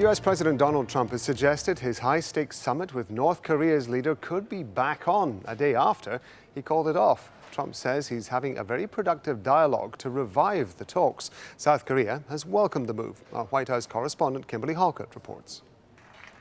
US President Donald Trump has suggested his high-stakes summit with North Korea's leader could be back on a day after he called it off. Trump says he's having a very productive dialogue to revive the talks. South Korea has welcomed the move. Our White House correspondent Kimberly Halkett reports.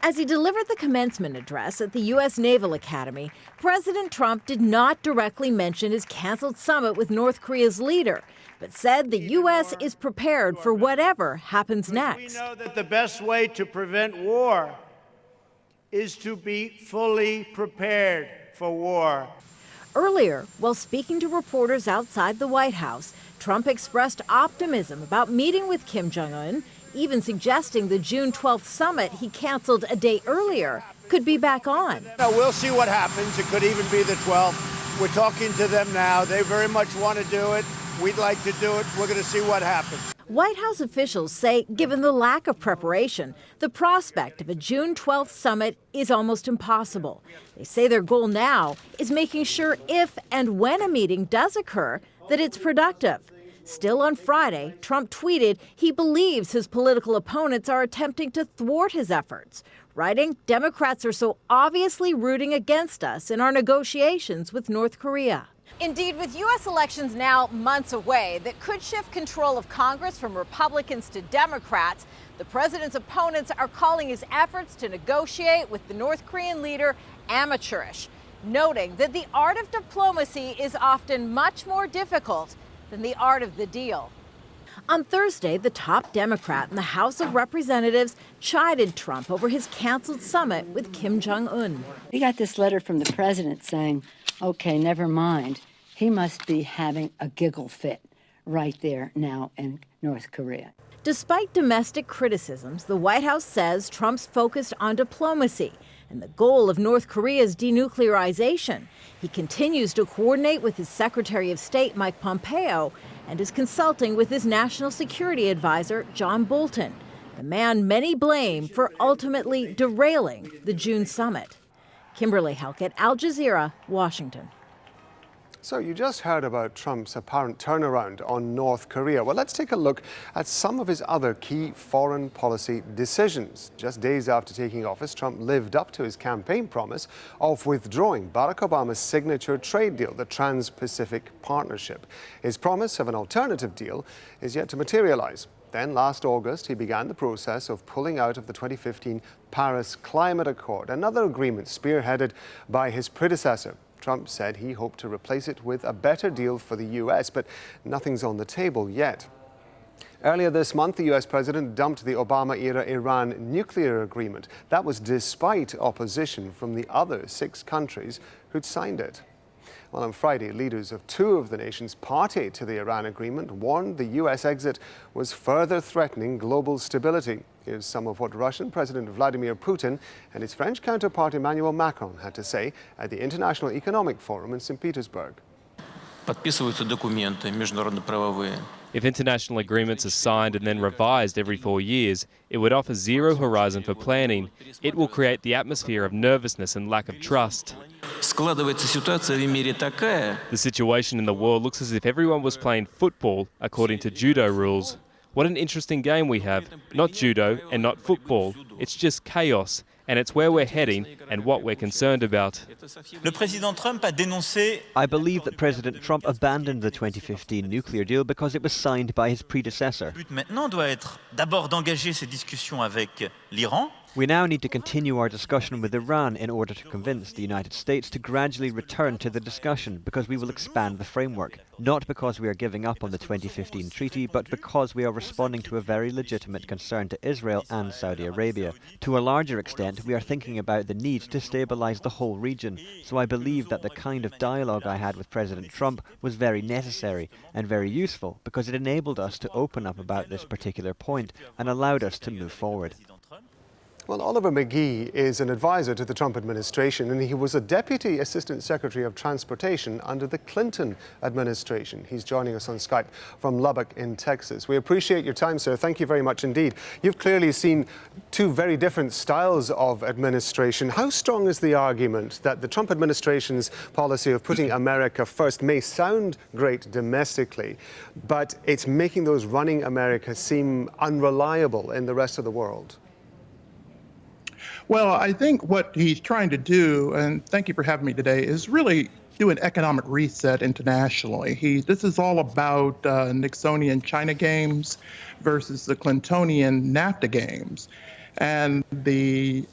As he delivered the commencement address at the U.S. Naval Academy, President Trump did not directly mention his canceled summit with North Korea's leader, but said the U.S. is prepared for whatever happens next. We know that the best way to prevent war is to be fully prepared for war. Earlier, while speaking to reporters outside the White House, Trump expressed optimism about meeting with Kim Jong-un, even suggesting the June 12th summit he canceled a day earlier could be back on. Now, we'll see what happens. It could even be the 12th. We're talking to them now. They very much want to do it. We'd like to do it. We're going to see what happens. White House officials say, given the lack of preparation, the prospect of a June 12th summit is almost impossible. They say their goal now is making sure if and when a meeting does occur, that it's productive. Still on Friday, Trump tweeted he believes his political opponents are attempting to thwart his efforts, writing, "Democrats are so obviously rooting against us in our negotiations with North Korea." Indeed, with U.S. elections now months away that could shift control of Congress from Republicans to Democrats, the president's opponents are calling his efforts to negotiate with the North Korean leader amateurish, noting that the art of diplomacy is often much more difficult than the art of the deal. On Thursday, the top Democrat in the House of Representatives chided Trump over his canceled summit with Kim Jong-un. We got this letter from the president saying, okay, never mind. He must be having a giggle fit right there now in North Korea. Despite domestic criticisms, the White House says Trump's focused on diplomacy and the goal of North Korea's denuclearization. He continues to coordinate with his Secretary of State, Mike Pompeo, and is consulting with his National Security Advisor, John Bolton, the man many blame for ultimately derailing the June summit. Kimberly Halkett, Al Jazeera, Washington. So you just heard about Trump's apparent turnaround on North Korea. Well, let's take a look at some of his other key foreign policy decisions. Just days after taking office, Trump lived up to his campaign promise of withdrawing Barack Obama's signature trade deal, the Trans-Pacific Partnership. His promise of an alternative deal is yet to materialize. Then last August, he began the process of pulling out of the 2015 Paris Climate Accord, another agreement spearheaded by his predecessor. Trump said he hoped to replace it with a better deal for the U.S., but nothing's on the table yet. Earlier this month, the U.S. president dumped the Obama-era Iran nuclear agreement. That was despite opposition from the other 6 countries who'd signed it. Well, on Friday, leaders of 2 of the nations party to the Iran agreement warned the U.S. exit was further threatening global stability. Here's some of what Russian President Vladimir Putin and his French counterpart Emmanuel Macron had to say at the International Economic Forum in St. Petersburg. If international agreements are signed and then revised every 4 years, it would offer zero horizon for planning. It will create the atmosphere of nervousness and lack of trust. The situation in the world looks as if everyone was playing football according to judo rules. What an interesting game we have. Not judo and not football. It's just chaos. And it's where we're heading and what we're concerned about. I believe that President Trump abandoned the 2015 nuclear deal because it was signed by his predecessor. We now need to continue our discussion with Iran in order to convince the United States to gradually return to the discussion, because we will expand the framework, not because we are giving up on the 2015 treaty, but because we are responding to a very legitimate concern to Israel and Saudi Arabia. To a larger extent, we are thinking about the need to stabilize the whole region, so I believe that the kind of dialogue I had with President Trump was very necessary and very useful, because it enabled us to open up about this particular point and allowed us to move forward. Well, Oliver McGee is an advisor to the Trump administration, and he was a Deputy Assistant Secretary of Transportation under the Clinton administration. He's joining us on Skype from Lubbock in Texas. We appreciate your time, sir. Thank you very much indeed. You've clearly seen 2 very different styles of administration. How strong is the argument that the Trump administration's policy of putting America first may sound great domestically, but it's making those running America seem unreliable in the rest of the world? Well, I think what he's trying to do, and thank you for having me today, is really do an economic reset internationally. This is all about Nixonian China games versus the Clintonian NAFTA games. And the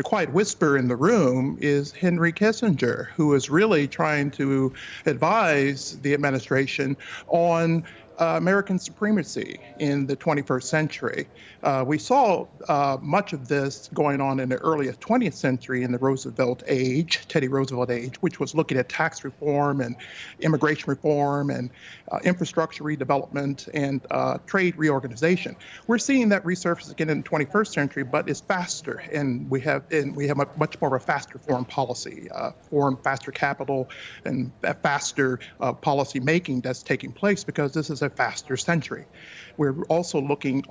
quiet whisper in the room is Henry Kissinger, who is really trying to advise the administration on American supremacy in the 21st century. We saw much of this going on in the early 20th century in the Roosevelt age, Teddy Roosevelt age, which was looking at tax reform and immigration reform and infrastructure redevelopment and trade reorganization. We're seeing that resurface again in the 21st century, but it's faster, and we have much more of a faster foreign policy, faster capital, and faster policy making that's taking place because this is a faster century. We're also looking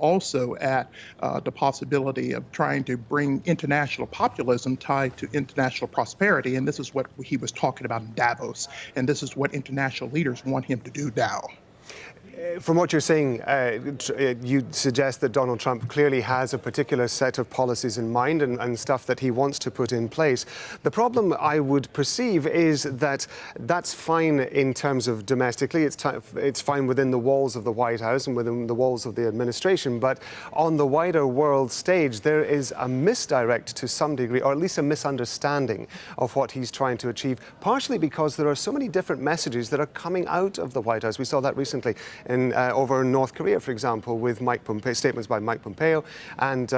at the possibility of trying to bring international populism tied to international prosperity, and this is what he was talking about in Davos, and this is what international leaders want him to do now. From what you're saying, you suggest that Donald Trump clearly has a particular set of policies in mind and stuff that he wants to put in place. The problem I would perceive is that that's fine in terms of domestically, it's fine within the walls of the White House and within the walls of the administration, but on the wider world stage, there is a misdirect to some degree, or at least a misunderstanding of what he's trying to achieve, partially because there are so many different messages that are coming out of the White House. We saw that recently over in North Korea, for example, with statements by Mike Pompeo and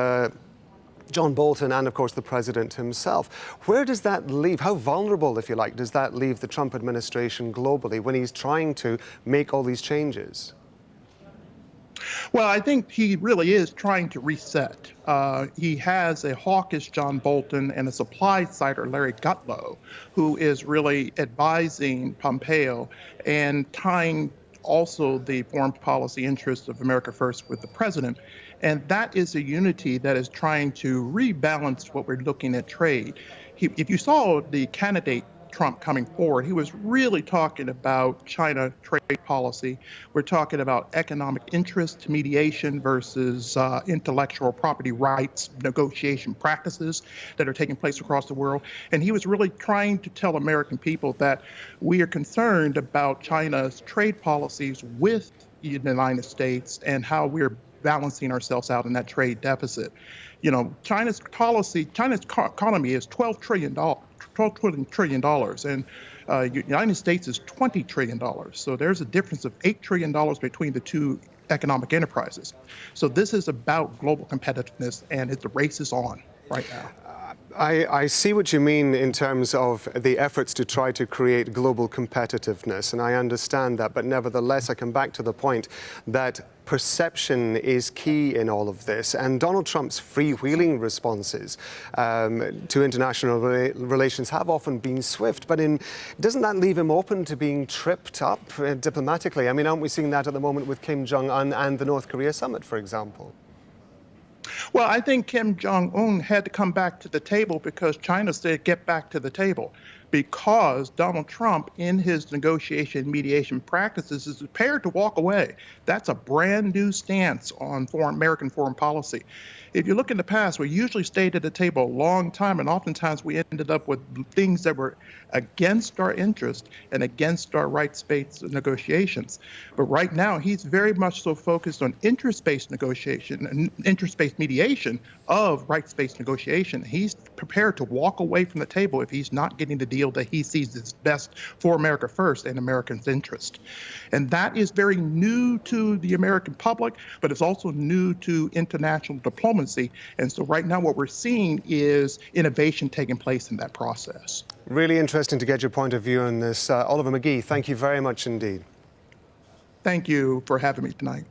John Bolton and, of course, the president himself. Where does that leave, how vulnerable, if you like, does that leave the Trump administration globally when he's trying to make all these changes? Well, I think he really is trying to reset. He has a hawkish John Bolton and a supply-sider Larry Kudlow, who is really advising Pompeo and tying also the foreign policy interests of America First with the president. And that is a unity that is trying to rebalance what we're looking at trade. If you saw the candidate Trump coming forward, he was really talking about China trade policy. We're talking about economic interest mediation versus intellectual property rights negotiation practices that are taking place across the world. And he was really trying to tell American people that we are concerned about China's trade policies with the United States and how we're balancing ourselves out in that trade deficit. You know, China's economy is $12 trillion, and United States is $20 trillion. So there's a difference of $8 trillion between the two economic enterprises. So this is about global competitiveness, and the race is on right now. I see what you mean in terms of the efforts to try to create global competitiveness, and I understand that, but nevertheless, I come back to the point that perception is key in all of this, and Donald Trump's freewheeling responses to international relations have often been swift, but doesn't that leave him open to being tripped up diplomatically? I mean, aren't we seeing that at the moment with Kim Jong-un and the North Korea summit, for example? Well, I think Kim Jong-un had to come back to the table because China said, get back to the table, because Donald Trump, in his negotiation mediation practices, is prepared to walk away. That's a brand new stance on American foreign policy. If you look in the past, we usually stayed at the table a long time, and oftentimes we ended up with things that were against our interest and against our rights-based negotiations. But right now, he's very much so focused on interest-based negotiation and interest-based mediation of rights-based negotiation. He's prepared to walk away from the table if he's not getting the deal that he sees is best for America First and Americans' interest. And that is very new to the American public, but it's also new to international diplomacy. And so right now what we're seeing is innovation taking place in that process. Really interesting to get your point of view on this. Oliver McGee, thank you very much indeed. Thank you for having me tonight.